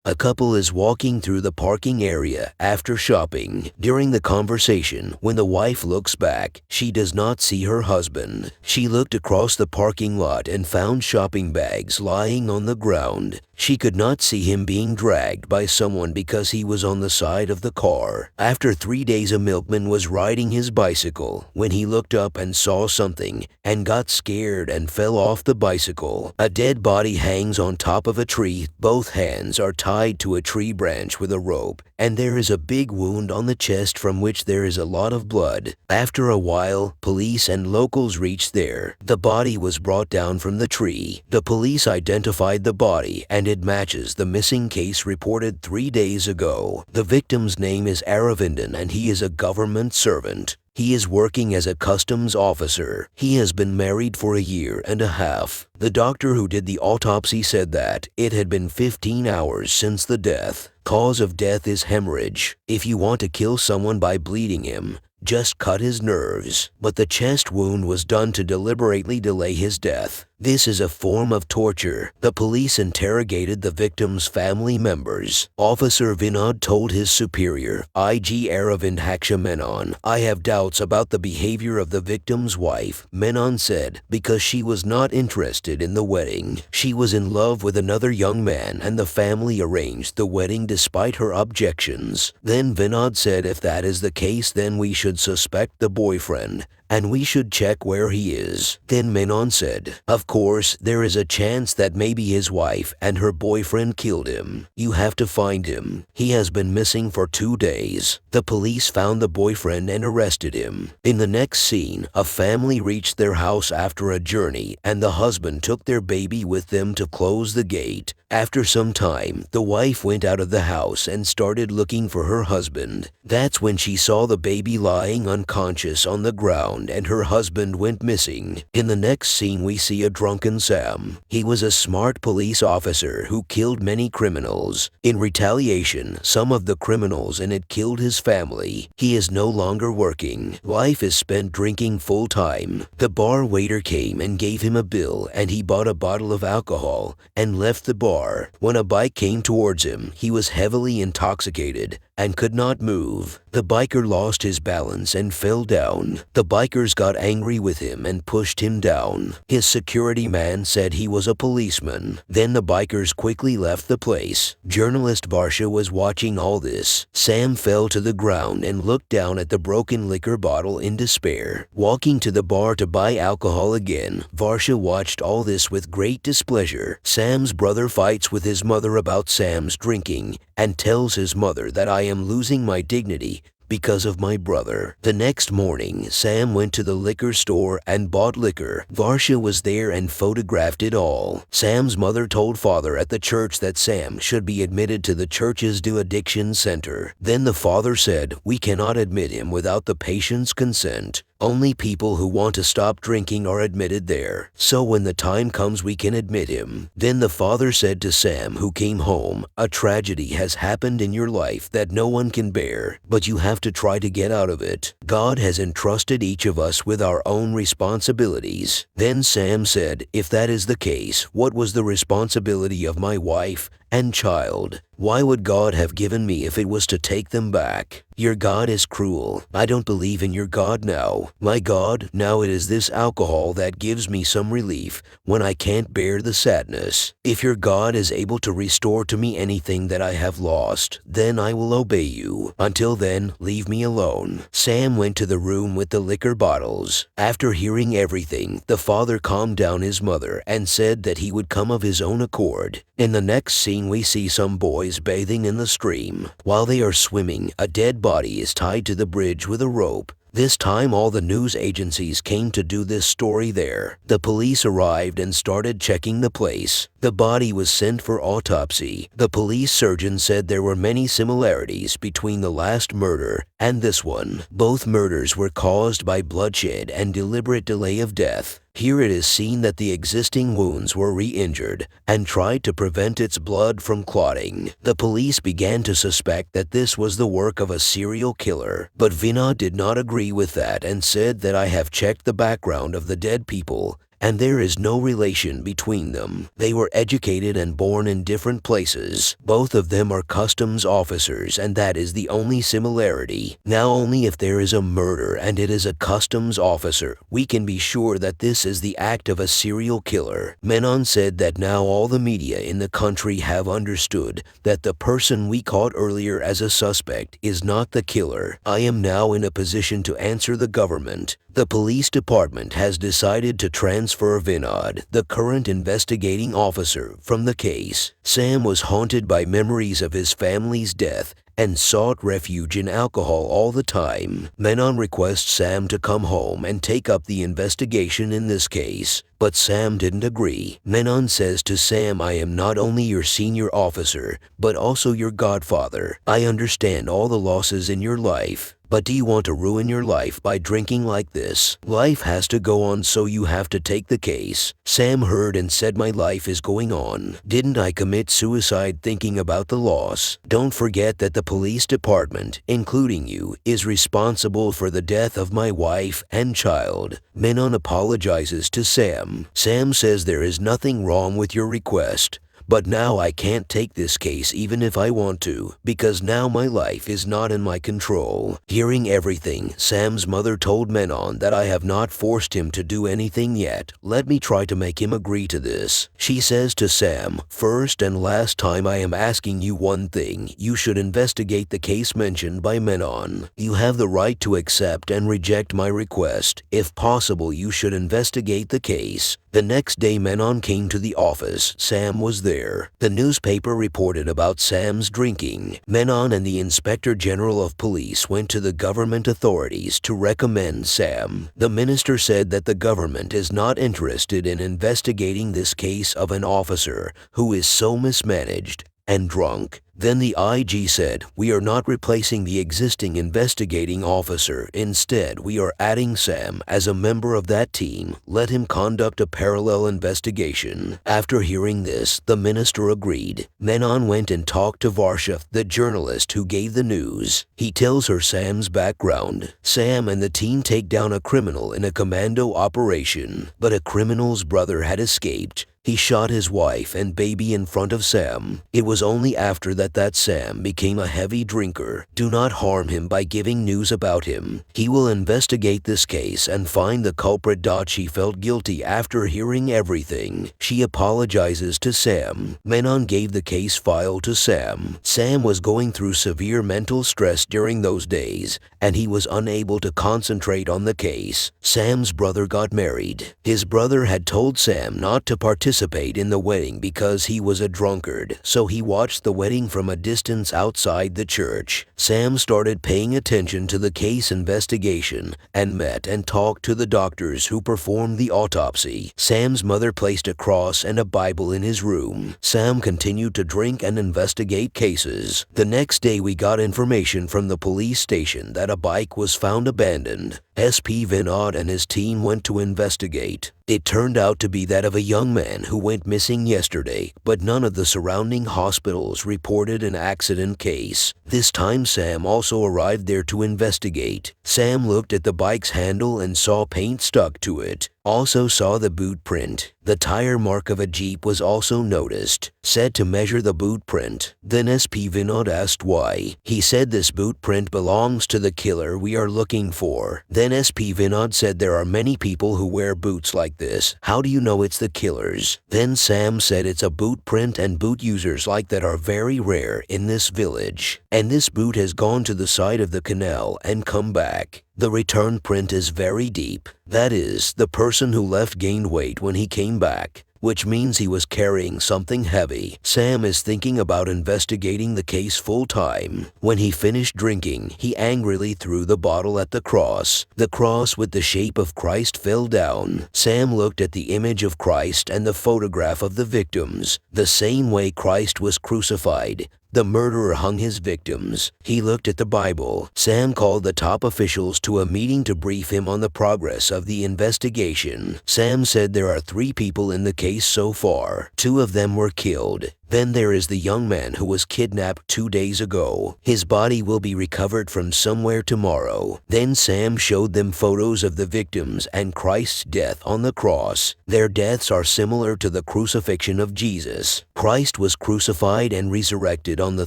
A couple is walking through the parking area after shopping. During the conversation, when the wife looks back, she does not see her husband. She looked across the parking lot and found shopping bags lying on the ground. She could not see him being dragged by someone because he was on the side of the car. After 3 days, a milkman was riding his bicycle when he looked up and saw something and got scared and fell off the bicycle. A dead body hangs on top of a tree. Both hands are tied to a tree branch with a rope, and there is a big wound on the chest from which there is a lot of blood. After a while, police and locals reached there. The body was brought down from the tree. The police identified the body and it matches the missing case reported 3 days ago. The victim's name is Aravindan and he is a government servant. He is working as a customs officer. He has been married for a year and a half. The doctor who did the autopsy said that it had been 15 hours since the death. Cause of death is hemorrhage. If you want to kill someone by bleeding him, just cut his nerves. But the chest wound was done to deliberately delay his death. This is a form of torture. The police interrogated the victim's family members. Officer Vinod told his superior, IG Aravind Haksha Menon, "I have doubts about the behavior of the victim's wife." Menon said, because she was not interested in the wedding. She was in love with another young man and the family arranged the wedding despite her objections. Then Vinod said, if that is the case, then we should suspect the boyfriend and we should check where he is. Then Menon said, of course, there is a chance that maybe his wife and her boyfriend killed him. You have to find him. He has been missing for 2 days. The police found the boyfriend and arrested him. In the next scene, a family reached their house after a journey and the husband took their baby with them to close the gate. After some time, the wife went out of the house and started looking for her husband. That's when she saw the baby lying unconscious on the ground and her husband went missing. In the next scene, we see a drunken Sam. He was a smart police officer who killed many criminals. In retaliation, some of the criminals in it killed his family. He is no longer working. Life is spent drinking full time. The bar waiter came and gave him a bill and he bought a bottle of alcohol and left the bar. When a bike came towards him, he was heavily intoxicated and could not move. The biker lost his balance and fell down. The bikers got angry with him and pushed him down. His security man said he was a policeman. Then the bikers quickly left the place. Journalist Varsha was watching all this. Sam fell to the ground and looked down at the broken liquor bottle in despair. Walking to the bar to buy alcohol again, Varsha watched all this with great displeasure. Sam's brother fights with his mother about Sam's drinking and tells his mother that I am losing my dignity because of my brother. The next morning, Sam went to the liquor store and bought liquor. Varsha was there and photographed it all. Sam's mother told father at the church that Sam should be admitted to the church's addiction center. Then the father said, we cannot admit him without the patient's consent. Only people who want to stop drinking are admitted there. So when the time comes, we can admit him. Then the father said to Sam, who came home, a tragedy has happened in your life that no one can bear, but you have to try to get out of it. God has entrusted each of us with our own responsibilities. Then Sam said, if that is the case, what was the responsibility of my wife and child? Why would God have given me if it was to take them back? Your God is cruel. I don't believe in your God now. My God, now it is this alcohol that gives me some relief when I can't bear the sadness. If your God is able to restore to me anything that I have lost, then I will obey you. Until then, leave me alone. Sam went to the room with the liquor bottles. After hearing everything, the father calmed down his mother and said that he would come of his own accord. In the next scene, we see some boys bathing in the stream. While they are swimming, a dead body is tied to the bridge with a rope. This time all the news agencies came to do this story there. The police arrived and started checking the place. The body was sent for autopsy. The police surgeon said there were many similarities between the last murder and this one. Both murders were caused by bloodshed and deliberate delay of death. Here it is seen that the existing wounds were re-injured and tried to prevent its blood from clotting. The police began to suspect that this was the work of a serial killer, but Vinod did not agree with that and said that I have checked the background of the dead people and there is no relation between them. They were educated and born in different places. Both of them are customs officers, and that is the only similarity. Now only if there is a murder and it is a customs officer, we can be sure that this is the act of a serial killer. Menon said that now all the media in the country have understood that the person we caught earlier as a suspect is not the killer. I am now in a position to answer the government. The police department has decided to transfer Vinod, the current investigating officer, from the case. Sam was haunted by memories of his family's death and sought refuge in alcohol all the time. Menon requests Sam to come home and take up the investigation in this case, but Sam didn't agree. Menon says to Sam, I am not only your senior officer, but also your godfather. I understand all the losses in your life. But do you want to ruin your life by drinking like this? Life has to go on, so you have to take the case. Sam heard and said, my life is going on. Didn't I commit suicide thinking about the loss? Don't forget that the police department, including you, is responsible for the death of my wife and child. Menon apologizes to Sam. Sam says there is nothing wrong with your request. But now I can't take this case even if I want to, because now my life is not in my control. Hearing everything, Sam's mother told Menon that I have not forced him to do anything yet. Let me try to make him agree to this. She says to Sam, first and last time I am asking you one thing. You should investigate the case mentioned by Menon. You have the right to accept and reject my request. If possible, you should investigate the case. The next day Menon came to the office. Sam was there. The newspaper reported about Sam's drinking. Menon and the Inspector General of Police went to the government authorities to recommend Sam. The minister said that the government is not interested in investigating this case of an officer who is so mismanaged and drunk. Then the IG said, we are not replacing the existing investigating officer. Instead, we are adding Sam as a member of that team. Let him conduct a parallel investigation. After hearing this, the minister agreed. Menon went and talked to Varsha, the journalist who gave the news. He tells her Sam's background. Sam and the team take down a criminal in a commando operation, but a criminal's brother had escaped. He shot his wife and baby in front of Sam. It was only after that Sam became a heavy drinker. Do not harm him by giving news about him. He will investigate this case and find the culprit. She felt guilty after hearing everything. She apologizes to Sam. Menon gave the case file to Sam. Sam was going through severe mental stress during those days, and he was unable to concentrate on the case. Sam's brother got married. His brother had told Sam not to participate in the wedding because he was a drunkard, so he watched the wedding from a distance outside the church. Sam started paying attention to the case investigation and met and talked to the doctors who performed the autopsy. Sam's mother placed a cross and a Bible in his room. Sam continued to drink and investigate cases. The next day we got information from the police station that a bike was found abandoned. SP Vinod and his team went to investigate. It turned out to be that of a young man who went missing yesterday, but none of the surrounding hospitals reported an accident case. This time Sam also arrived there to investigate. Sam looked at the bike's handle and saw paint stuck to it. Also saw the boot print. The tire mark of a Jeep was also noticed. Said to measure the boot print. Then SP Vinod asked why. He said this boot print belongs to the killer we are looking for. Then SP Vinod said there are many people who wear boots like this. How do you know it's the killer's? Then Sam said it's a boot print, and boot users like that are very rare in this village. And this boot has gone to the side of the canal and come back. The return print is very deep. That is, the person who left gained weight when he came back, which means he was carrying something heavy. Sam is thinking about investigating the case full time. When he finished drinking, he angrily threw the bottle at the cross. The cross with the shape of Christ fell down. Sam looked at the image of Christ and the photograph of the victims, the same way Christ was crucified. The murderer hung his victims. He looked at the Bible. Sam called the top officials to a meeting to brief him on the progress of the investigation. Sam said there are 3 people in the case so far. 2 of them were killed. Then there is the young man who was kidnapped 2 days ago. His body will be recovered from somewhere tomorrow. Then Sam showed them photos of the victims and Christ's death on the cross. Their deaths are similar to the crucifixion of Jesus. Christ was crucified and resurrected on the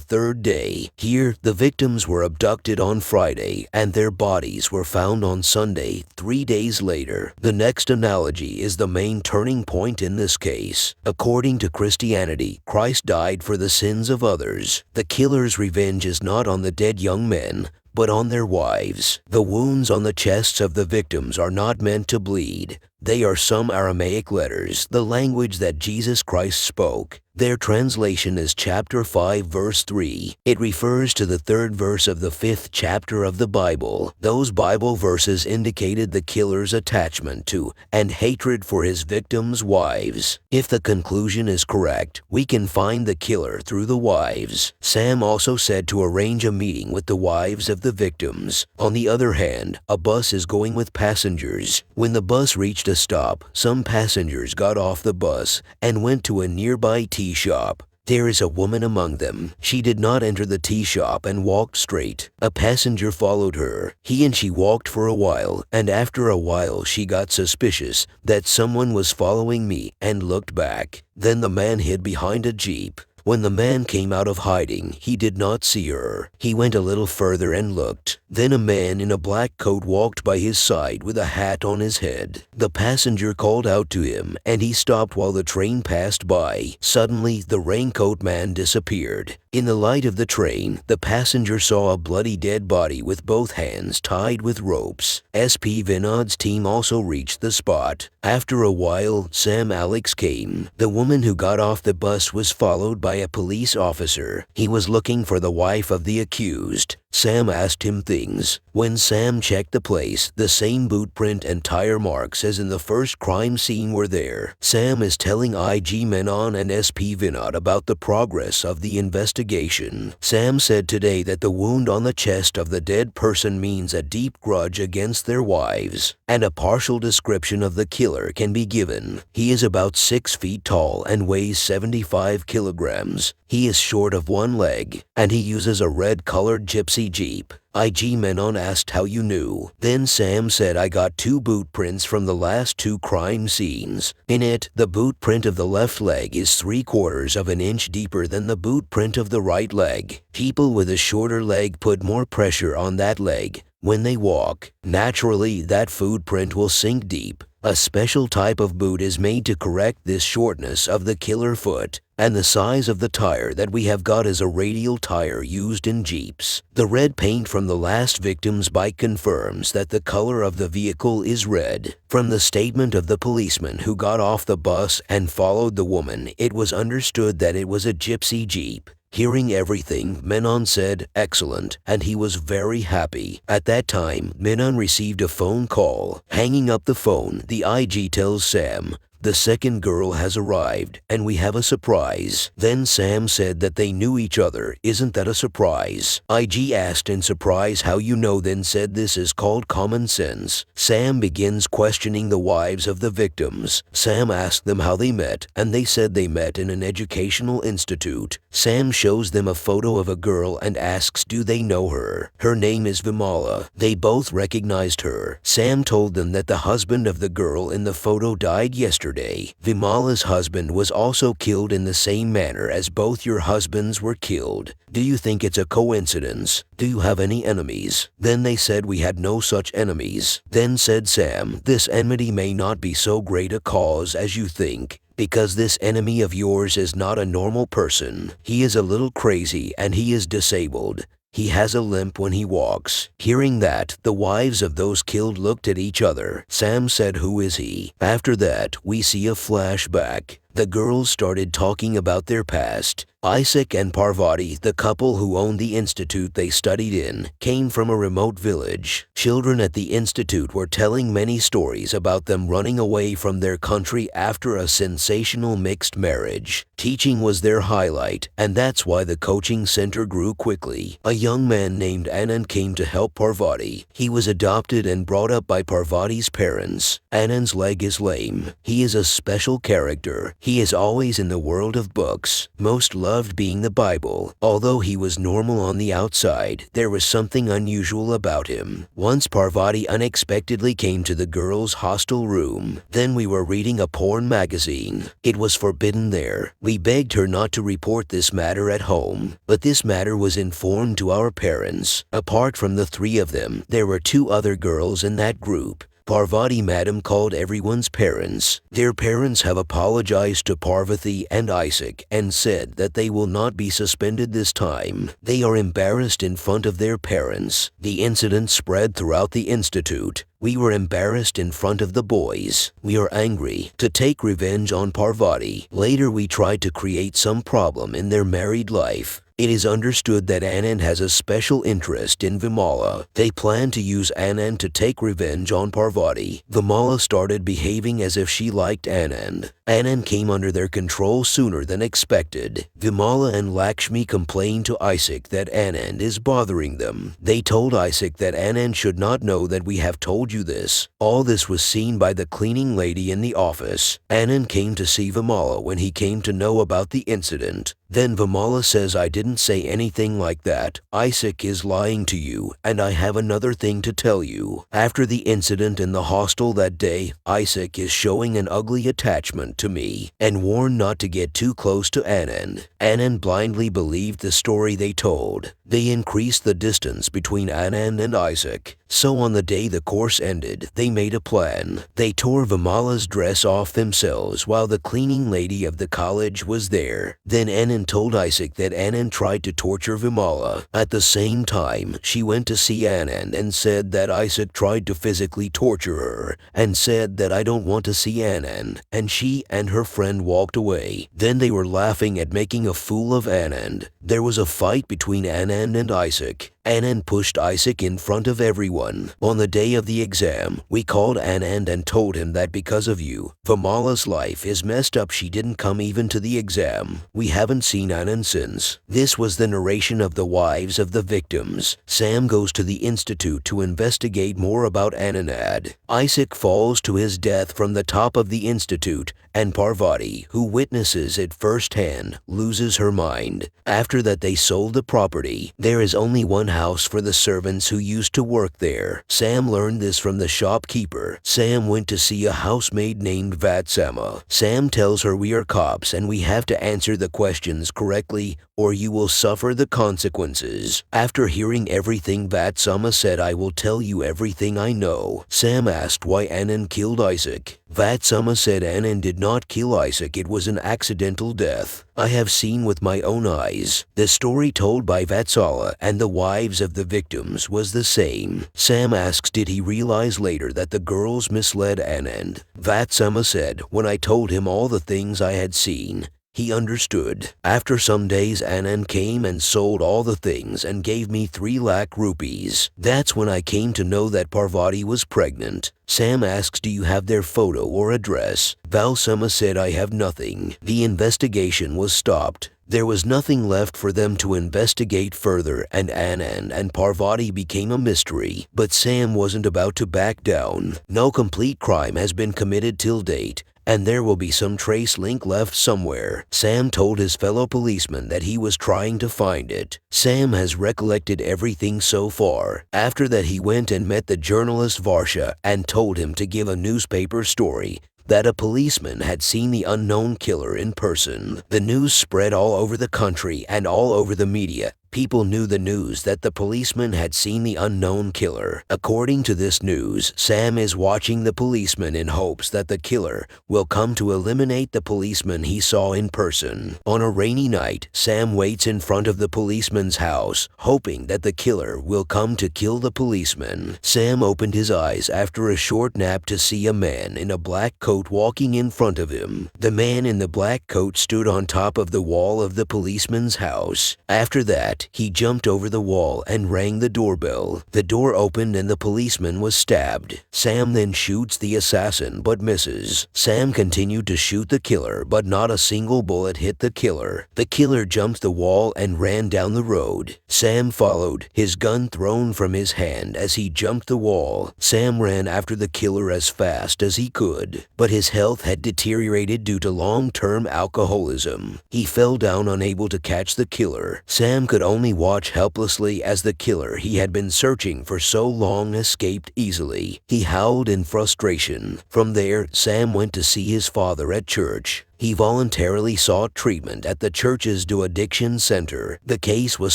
third day. Here, the victims were abducted on Friday and their bodies were found on Sunday, 3 days later. The next analogy is the main turning point in this case. According to Christianity, Christ died for the sins of others. The killer's revenge is not on the dead young men, but on their wives. The wounds on the chests of the victims are not meant to bleed. They are some Aramaic letters, the language that Jesus Christ spoke. Their translation is chapter 5 verse 3. It refers to the third verse of the 5th chapter of the Bible. Those Bible verses indicated the killer's attachment to and hatred for his victims' wives. If the conclusion is correct, we can find the killer through the wives. Sam also said to arrange a meeting with the wives of the victims. On the other hand, a bus is going with passengers. When the bus reached a stop, some passengers got off the bus and went to a nearby tea shop. There is a woman among them. She did not enter the tea shop and walked straight. A passenger followed her. He and she walked for a while, and after a while she got suspicious that someone was following me and looked back. Then the man hid behind a jeep. When the man came out of hiding, he did not see her. He went a little further and looked. Then a man in a black coat walked by his side with a hat on his head. The passenger called out to him, and he stopped while the train passed by. Suddenly, the raincoat man disappeared. In the light of the train, the passenger saw a bloody dead body with both hands tied with ropes. SP Vinod's team also reached the spot. After a while, Sam Alex came. The woman who got off the bus was followed by a police officer. He was looking for the wife of the accused. Sam asked him things. When Sam checked the place, the same boot print and tire marks as in the first crime scene were there. Sam is telling IG Menon and SP Vinod about the progress of the investigation. Sam said today that the wound on the chest of the dead person means a deep grudge against their wives, and a partial description of the killer can be given. He is about 6 feet tall and weighs 75 kilograms. He is short of one leg, and he uses a red-colored gypsy Jeep. IG Menon asked how you knew. Then Sam said I got 2 boot prints from the last 2 crime scenes. In it, the boot print of the left leg is 3/4 of an inch deeper than the boot print of the right leg. People with a shorter leg put more pressure on that leg when they walk. Naturally, that foot print will sink deep. A special type of boot is made to correct this shortness of the killer foot. And the size of the tire that we have got is a radial tire used in Jeeps. The red paint from the last victim's bike confirms that the color of the vehicle is red. From the statement of the policeman who got off the bus and followed the woman, it was understood that it was a gypsy Jeep. Hearing everything, Menon said, "Excellent," and he was very happy. At that time, Menon received a phone call. Hanging up the phone, the IG tells Sam, "The second girl has arrived, and we have a surprise." Then Sam said that they knew each other. Isn't that a surprise? IG asked in surprise how you know, then said this is called common sense. Sam begins questioning the wives of the victims. Sam asked them how they met, and they said they met in an educational institute. Sam shows them a photo of a girl and asks do they know her. Her name is Vimala. They both recognized her. Sam told them that the husband of the girl in the photo died yesterday. Vimala's husband was also killed in the same manner as both your husbands were killed. Do you think it's a coincidence? Do you have any enemies? Then they said we had no such enemies. Then said Sam, this enmity may not be so great a cause as you think, because this enemy of yours is not a normal person. He is a little crazy and he is disabled. He has a limp when he walks. Hearing that, the wives of those killed looked at each other. Sam said, who is he? After that, we see a flashback. The girls started talking about their past. Isaac and Parvati, the couple who owned the institute they studied in, came from a remote village. Children at the institute were telling many stories about them running away from their country after a sensational mixed marriage. Teaching was their highlight, and that's why the coaching center grew quickly. A young man named Anand came to help Parvati. He was adopted and brought up by Parvati's parents. Anand's leg is lame. He is a special character. He is always in the world of books, most loved being the Bible. Although he was normal on the outside, there was something unusual about him. Once Parvati unexpectedly came to the girls' hostel room. Then we were reading a porn magazine. It was forbidden there. We begged her not to report this matter at home, but this matter was informed to our parents. Apart from the three of them, there were two other girls in that group. Parvati Madam called everyone's parents. Their parents have apologized to Parvati and Isaac and said that they will not be suspended this time. They are embarrassed in front of their parents. The incident spread throughout the institute. We were embarrassed in front of the boys. We are angry to take revenge on Parvati. Later we tried to create some problem in their married life. It is understood that Anand has a special interest in Vimala. They plan to use Anand to take revenge on Parvati. Vimala started behaving as if she liked Anand. Anand came under their control sooner than expected. Vimala and Lakshmi complained to Isaac that Anand is bothering them. They told Isaac that Anand should not know that we have told you this. All this was seen by the cleaning lady in the office. Anand came to see Vimala when he came to know about the incident. Then Vimala says, I didn't say anything like that. Isaac is lying to you, and I have another thing to tell you. After the incident in the hostel that day, Isaac is showing an ugly attachment to me and warned not to get too close to Anand. Anand blindly believed the story they told. They increased the distance between Anand and Isaac. So on the day the course ended, they made a plan. They tore Vimala's dress off themselves while the cleaning lady of the college was there. Then Anand told Isaac that Anand tried to torture Vimala. At the same time, she went to see Anand and said that Isaac tried to physically torture her and said that I don't want to see Anand, and she and her friend walked away. Then they were laughing at making a fool of Anand. There was a fight between Anand and Isaac. Anand pushed Isaac in front of everyone. On the day of the exam, we called Anand and told him that because of you, Vimala's life is messed up. She didn't come even to the exam. We haven't seen Anand since. This was the narration of the wives of the victims. Sam goes to the institute to investigate more about Anand. Isaac falls to his death from the top of the institute, and Parvati, who witnesses it firsthand, loses her mind. After that, they sold the property. There is only one house for the servants who used to work there. Sam learned this from the shopkeeper. Sam went to see a housemaid named Vatsama. Sam tells her we are cops and we have to answer the questions correctly or you will suffer the consequences. After hearing everything Vatsama said, I will tell you everything I know. Sam asked why Anand killed Isaac. Vatsama said Anand did not kill Isaac, it was an accidental death. I have seen with my own eyes. The story told by Vatsala and the wives of the victims was the same. Sam asks did he realize later that the girls misled Anand. Vatsama said, when I told him all the things I had seen, he understood. After some days, Anand came and sold all the things and gave me 3 lakh rupees. That's when I came to know that Parvati was pregnant. Sam asks, do you have their photo or address? Vatsama said, I have nothing. The investigation was stopped. There was nothing left for them to investigate further, and Anand and Parvati became a mystery. But Sam wasn't about to back down. No complete crime has been committed till date, and there will be some trace link left somewhere. Sam told his fellow policeman that he was trying to find it. Sam has recollected everything so far. After that, he went and met the journalist Varsha and told him to give a newspaper story that a policeman had seen the unknown killer in person. The news spread all over the country and all over the media. People knew the news that the policeman had seen the unknown killer. According to this news, Sam is watching the policeman in hopes that the killer will come to eliminate the policeman he saw in person. On a rainy night, Sam waits in front of the policeman's house, hoping that the killer will come to kill the policeman. Sam opened his eyes after a short nap to see a man in a black coat walking in front of him. The man in the black coat stood on top of the wall of the policeman's house. After that, he jumped over the wall and rang the doorbell. The door opened and the policeman was stabbed. Sam then shoots the assassin but misses. Sam continued to shoot the killer, but not a single bullet hit the killer. The killer jumped the wall and ran down the road. Sam followed, his gun thrown from his hand as he jumped the wall. Sam ran after the killer as fast as he could, but his health had deteriorated due to long-term alcoholism. He fell down unable to catch the killer. Sam could only watch helplessly as the killer he had been searching for so long escaped easily. He howled in frustration. From there, Sam went to see his father at church. He voluntarily sought treatment at the church's addiction center. The case was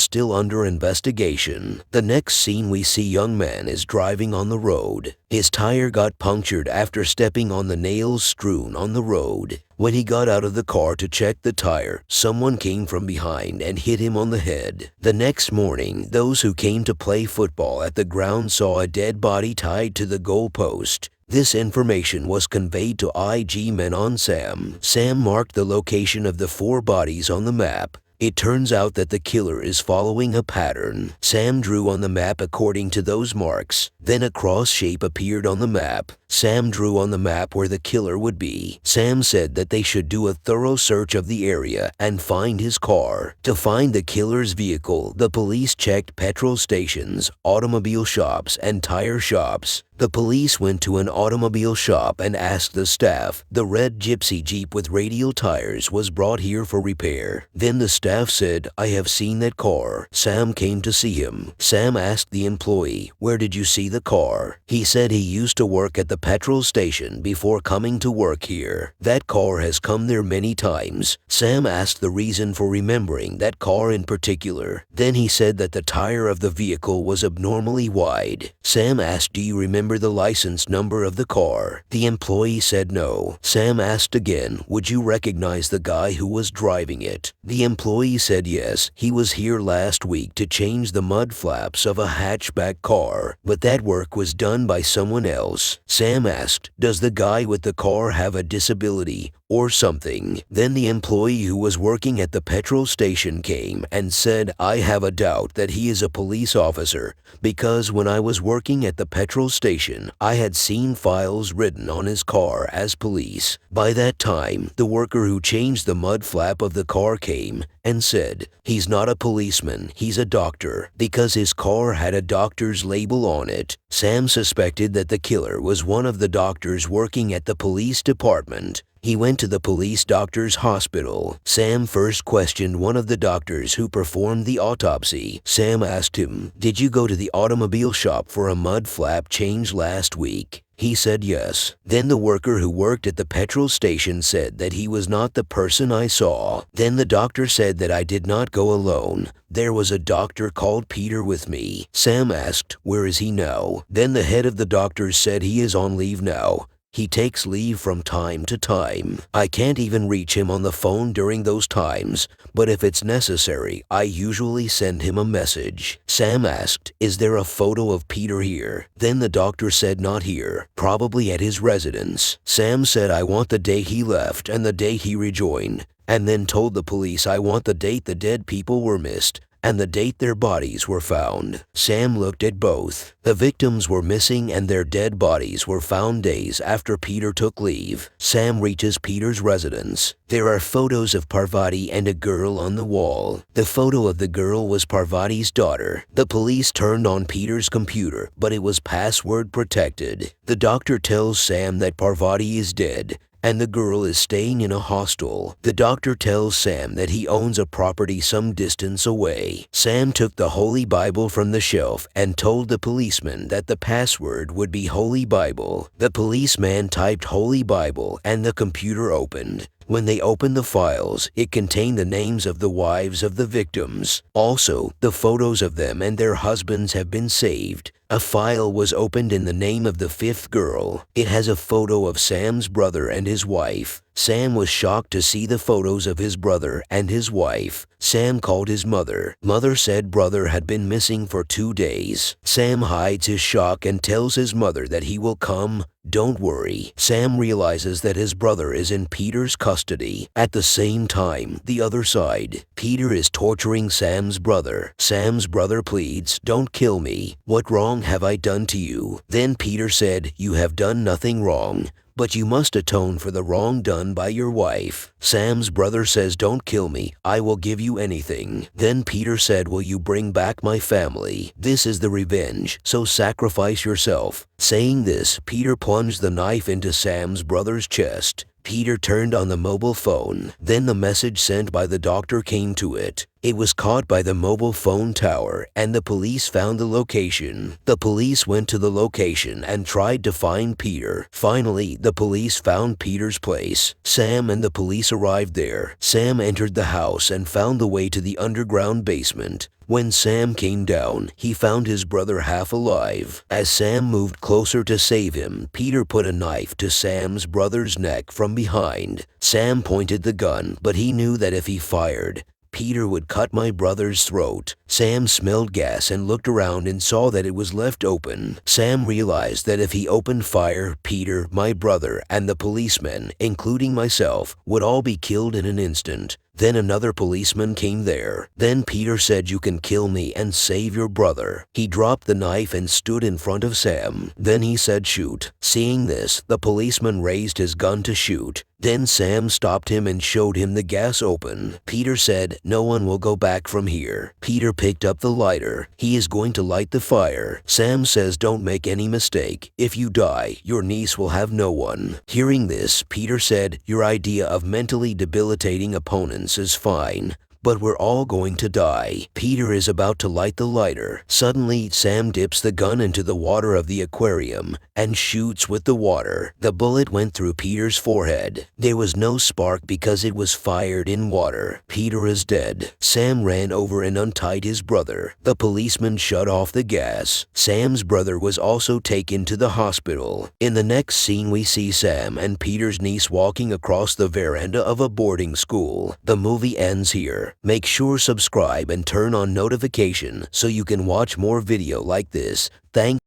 still under investigation. The next scene we see young man is driving on the road. His tire got punctured after stepping on the nails strewn on the road. When he got out of the car to check the tire, someone came from behind and hit him on the head. The next morning, those who came to play football at the ground saw a dead body tied to the goalpost. This information was conveyed to IG men on Sam. Sam marked the location of the 4 bodies on the map. It turns out that the killer is following a pattern. Sam drew on the map according to those marks. Then a cross shape appeared on the map. Sam drew on the map where the killer would be. Sam said that they should do a thorough search of the area and find his car. To find the killer's vehicle, the police checked petrol stations, automobile shops, and tire shops. The police went to an automobile shop and asked the staff. The red gypsy Jeep with radial tires was brought here for repair. Then the staff said, "I have seen that car." Sam came to see him. Sam asked the employee, "Where did you see the car?" He said he used to work at the petrol station before coming to work here. That car has come there many times. Sam asked the reason for remembering that car in particular. Then he said that the tire of the vehicle was abnormally wide. Sam asked, "Do you remember the license number of the car?" The employee said no. Sam asked again, "Would you recognize the guy who was driving it?" The employee said yes, he was here last week to change the mud flaps of a hatchback car, but that work was done by someone else. Sam asked, "Does the guy with the car have a disability or something?" Then the employee who was working at the petrol station came and said, "I have a doubt that he is a police officer because when I was working at the petrol station, I had seen files written on his car as police." By that time, the worker who changed the mud flap of the car came and said, "He's not a policeman, he's a doctor," because his car had a doctor's label on it. Sam suspected that the killer was one of the doctors working at the police department. He went to the police doctor's hospital. Sam first questioned one of the doctors who performed the autopsy. Sam asked him, "Did you go to the automobile shop for a mud flap change last week?" He said yes. Then the worker who worked at the petrol station said that he was not the person I saw. Then the doctor said that I did not go alone. There was a doctor called Peter with me. Sam asked, "Where is he now?" Then the head of the doctors said he is on leave now. He takes leave from time to time. I can't even reach him on the phone during those times, but if it's necessary, I usually send him a message. Sam asked, "Is there a photo of Peter here?" Then the doctor said not here, probably at his residence. Sam said, "I want the day he left and the day he rejoined," and then told the police, "I want the date the dead people were missed and the date their bodies were found." Sam looked at both. The victims were missing and their dead bodies were found days after Peter took leave. Sam reaches Peter's residence. There are photos of Parvati and a girl on the wall. The photo of the girl was Parvati's daughter. The police turned on Peter's computer, but it was password protected. The doctor tells Sam that Parvati is dead and the girl is staying in a hostel. The doctor tells Sam that he owns a property some distance away. Sam took the Holy Bible from the shelf and told the policeman that the password would be Holy Bible. The policeman typed Holy Bible and the computer opened. When they opened the files, it contained the names of the wives of the victims. Also, the photos of them and their husbands have been saved. A file was opened in the name of the fifth girl. It has a photo of Sam's brother and his wife. Sam was shocked to see the photos of his brother and his wife. Sam called his mother. Mother said brother had been missing for 2 days. Sam hides his shock and tells his mother that he will come. Don't worry. Sam realizes that his brother is in Peter's custody. At the same time, the other side, Peter is torturing Sam's brother. Sam's brother pleads, "Don't kill me. What wrong have I done to you?" Then Peter said, "You have done nothing wrong, but you must atone for the wrong done by your wife." Sam's brother says, "Don't kill me. I will give you anything." Then Peter said, "Will you bring back my family? This is the revenge, so sacrifice yourself." Saying this, Peter plunged the knife into Sam's brother's chest. Peter turned on the mobile phone. Then the message sent by the doctor came to it. It was caught by the mobile phone tower, and the police found the location. The police went to the location and tried to find Peter. Finally, the police found Peter's place. Sam and the police arrived there. Sam entered the house and found the way to the underground basement. When Sam came down, he found his brother half alive. As Sam moved closer to save him, Peter put a knife to Sam's brother's neck from behind. Sam pointed the gun, but he knew that if he fired, Peter would cut my brother's throat. Sam smelled gas and looked around and saw that it was left open. Sam realized that if he opened fire, Peter, my brother, and the policemen, including myself, would all be killed in an instant. Then another policeman came there. Then Peter said, "You can kill me and save your brother." He dropped the knife and stood in front of Sam. Then he said, "Shoot." Seeing this, the policeman raised his gun to shoot. Then Sam stopped him and showed him the gas open. Peter said, "No one will go back from here." Peter picked up the lighter. He is going to light the fire. Sam says, "Don't make any mistake. If you die, your niece will have no one." Hearing this, Peter said, "Your idea of mentally debilitating opponents is fine, but we're all going to die." Peter is about to light the lighter. Suddenly, Sam dips the gun into the water of the aquarium and shoots with the water. The bullet went through Peter's forehead. There was no spark because it was fired in water. Peter is dead. Sam ran over and untied his brother. The policeman shut off the gas. Sam's brother was also taken to the hospital. In the next scene, we see Sam and Peter's niece walking across the veranda of a boarding school. The movie ends here. Make sure subscribe and turn on notification so you can watch more video like this. Thanks.